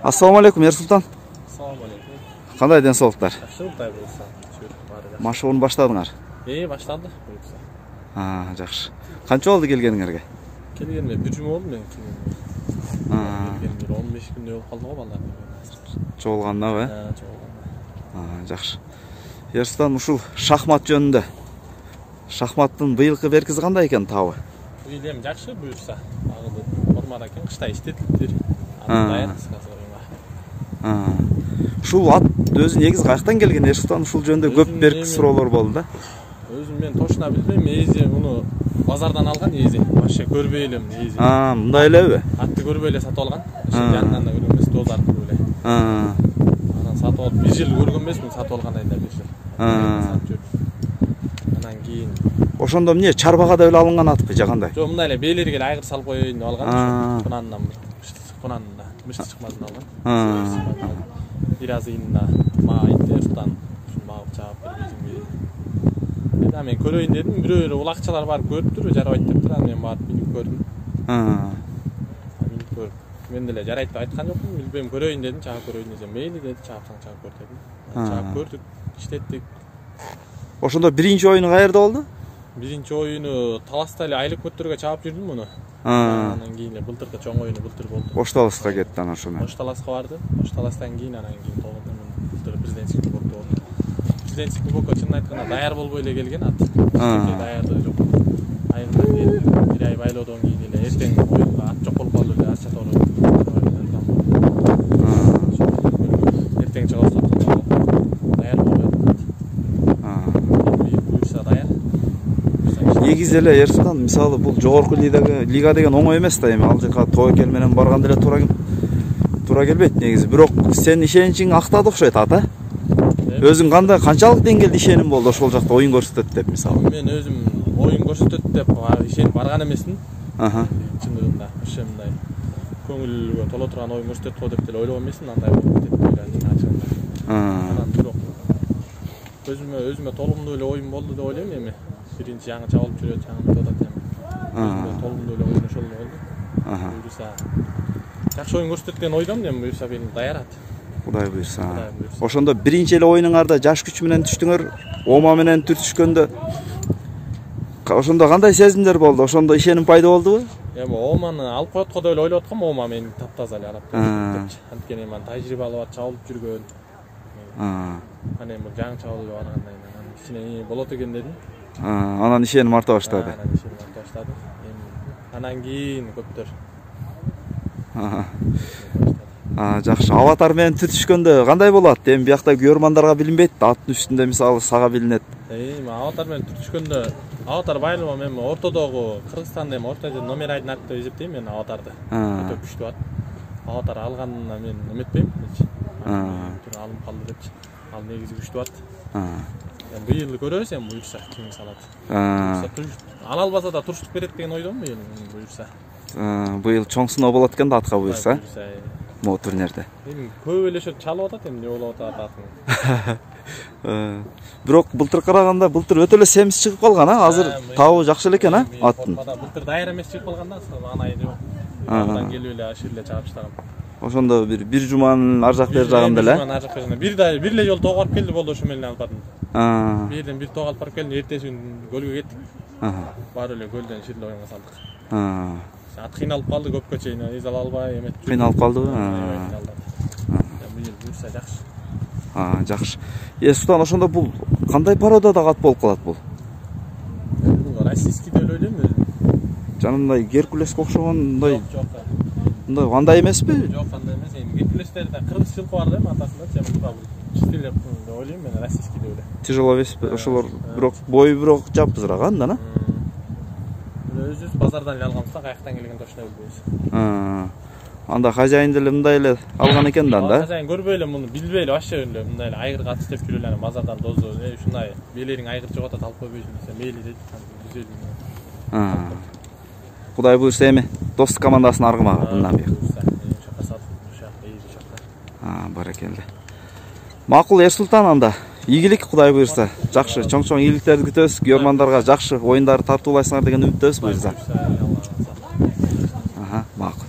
Assalamu alaikum Ерсултан. Assalamu alaikum. Qanday денсаулықтар? Yaxshi Xudoy bo'lsa. Машығын баштадыңар? Boshlandi. Жақсы. Qancha oldi kelganingizga? Kelganimga 1 juma oldu men. Kelganimga 15 kun bo'lib qoldi bolalar. Çoğulğanda va? Çoğulğanda. Жақсы. Ерсултан ушул шахмат жөнүндө. Шахматтын быйылкы беркизи кандай экен табы? Быйыл жақсы буйрса. Агылды формада экен, кышта иштетиптир. Ушул ат өзү негизи каяктан келген Ерсултан? Ушул жөнүндө көп берки суроолор болду да. Өзүм мен точно билбейм, эзи муну базардан алган эзи. Вообще көрбөй элем эзи. Мындай элеби? Атты көрбөй эле сатып алган. Жанынан да көргөнбүз, доз аркылуу эле. Анан сатып алып 1 жыл көргөнбүзмүн, сатып алган айда 1 жыл. Анан кийин ошондо эмне чарбага да эле алынган атпы же кандай? Жок, мындай эле бээлерге эле айгыр салып коеюн деп алган. Кунандан, кунанында мышты чыкмасын алган. Biraz inna Ерсултан багып чаап бербейсиңби? Мен көрөйүн дедим, бирөө улакчалар барып көрүптүр, жарабайт дептир, анан мен барып минип көрдүм. Минип көрүп, мен деле жарайт деп айткан жокмун, билбейм, көрөйүн дедим, чаап көрөйүн десем, мейли деди, чаапсаң чаап көр дедим. Чаап көрдүк, иштеттик. Ошондо биринчи оюну каерде болду? Биринчи оюну Таласта эле айлык көтөргө чаап жүрдүм муну. Анан кийин эле былтыркы чоң оюну былтыр болду. Ош Таласка кетти анан ошону. Ош Таласка барды. Ош Таластан кийин анан кийин былтыр президенттик кубокто болду. Президенттик кубокко чынын айтканда даяр болбой эле келген ат. Даярдыгы жок. Айында келип, 1 ай байлоодон кийин эле эртең оюнга ат жок болуп калды эле, ат сатып алып. Эртең чыга сатып даяр болбой. Буйрса даяр. Негизи эле Ерсултан, мисалы бул жогорку лига деген оңой эмес да, эми ал жака тобокел менен барганда эле туура келбейт негизи. Бирок сен ишеничиң актады окшойт ата. Өзүң кандай канчалык деңгээлде ишеним болду ошол жакта оюн көрсөтөт деп мисалы? Мен өзүм оюн көрсөтөт деп ишенип барган эмесмин. Чындыгында ошондой көңүлгө толо турган оюн көрсөтөт го деп деле ойлогон эмесмин, андай болуп кетет деп ойлойм ачыгында. Анан бирок өзүмө толумдуу эле оюн болду деп ойлойм эми. Биринчи жаңы чабылып жүрөт, жаңы методат эми. Толумдуу эле оюн ошол болду. Буйрса жакшы оюн көрсөтөт деген ойдомун, эми буйрса мени даярат. Кудай буйрса. Ошондо биринчи эле оюнуңарда жаш күч менен түштүңөр, Ома менен түртүшкөндө ошондо кандай сезимдер болду? Ошондо ишеним пайда болдубу? Эми Оманы алып коет го деп эле ойлоп аткам, Ома мени таптаза эле алат деп. Анткени эми тажрыйбалуу ат чабылып жүргөн. Анан эми жаңы чабылып баргандай анан кичине болот экен дедим. Анан ишеним арта баштады. Анан ишеним арта баштады. Анан кийин көптөр. Жакшы. Аватар менен түртүшкөндө кандай болот? Эми биякта көрмандарга билинбейт, аттын үстүндө мисалы сага билинет. Аватар менен түртүшкөндө аватар байлыгым эми ортодогу Кыргызстанда эми ортодо номер 1 ат деп эсептейм мен аватарды. Өтө күчтүү ат. Аватар алганына мен эметпейм. Алынып калды депчи. Ал негизи күчтүү ат. Быйыл көрөбүз эми буйрса ким салат. Ала албаса да туруштук берет деген ойдомун быйыл буйрса. Быйыл чоң сыноо болот экен да атка буйрса. Мо турнирде. Эми көп эле шот чалып атат, эми эмне болуп атат атын. Бирок былтыр караганда былтыр өтө эле семиз чыгып калган, азыр табы жакшы эле экен, аттын. Былтыр даяр эмес чыгып калган да, анай жок. Андан келип эле ашыр эле чаап таштаган. Ошондо бир жуманын ар жак бер жагында эле. Бир эле жолу тоого барып келди болду, ошо менен алып бардым. Бирден бир тоого алып барып келдим, эртеси күн көлгө кеттик. Баары эле көлдөн шириле оюнга салдык. Ат кыйналып калды көпкө чейин, из ала албай эметип. Кыйналып калдыбы? Быйыл буйрса жакшы. Жакшы. Ерсултан, ошондо бул кандай породада ат болуп калат бул? Бул российский деп ойлойм өзүм. Жанындай Геркулеске окшогондой. Жок. Мындай андай эмеспи? Жок, андай эмес. Эми Геркулестерде кыргыз жылкы бар да эми атасында, бул чистилеп деп ойлойм мен, российский деп эле. Тяжело эмеспи? Ошолор бирок бою бирок жапызыраак анда, да? Өзүбүз базардан эле алганбыз да, каяктан келген точно билбейбиз. Анда хозяин деле мындай эле алган экен да анда. Хозяин көрбөй эле муну, билбей эле вообще эле мындай эле айгыр кат иштеп жүрүп эле базардан дозу, ушундай белериң айгыр жок атат, алып койбойсуң десе, мейли деди, түзөлдүм. Кудай буйрса эми достук командасынын аргымагы мындан бuyuk. Баракелде. Макул Ерсултан, анда ийгилик Кудай буйрса. Жакшы, чоң-чоң ийгиликтерди күтөбүз. Көрмандарга жакшы оюндар тартуулайсыңар деген үмүттөбүз буйрса. Макул.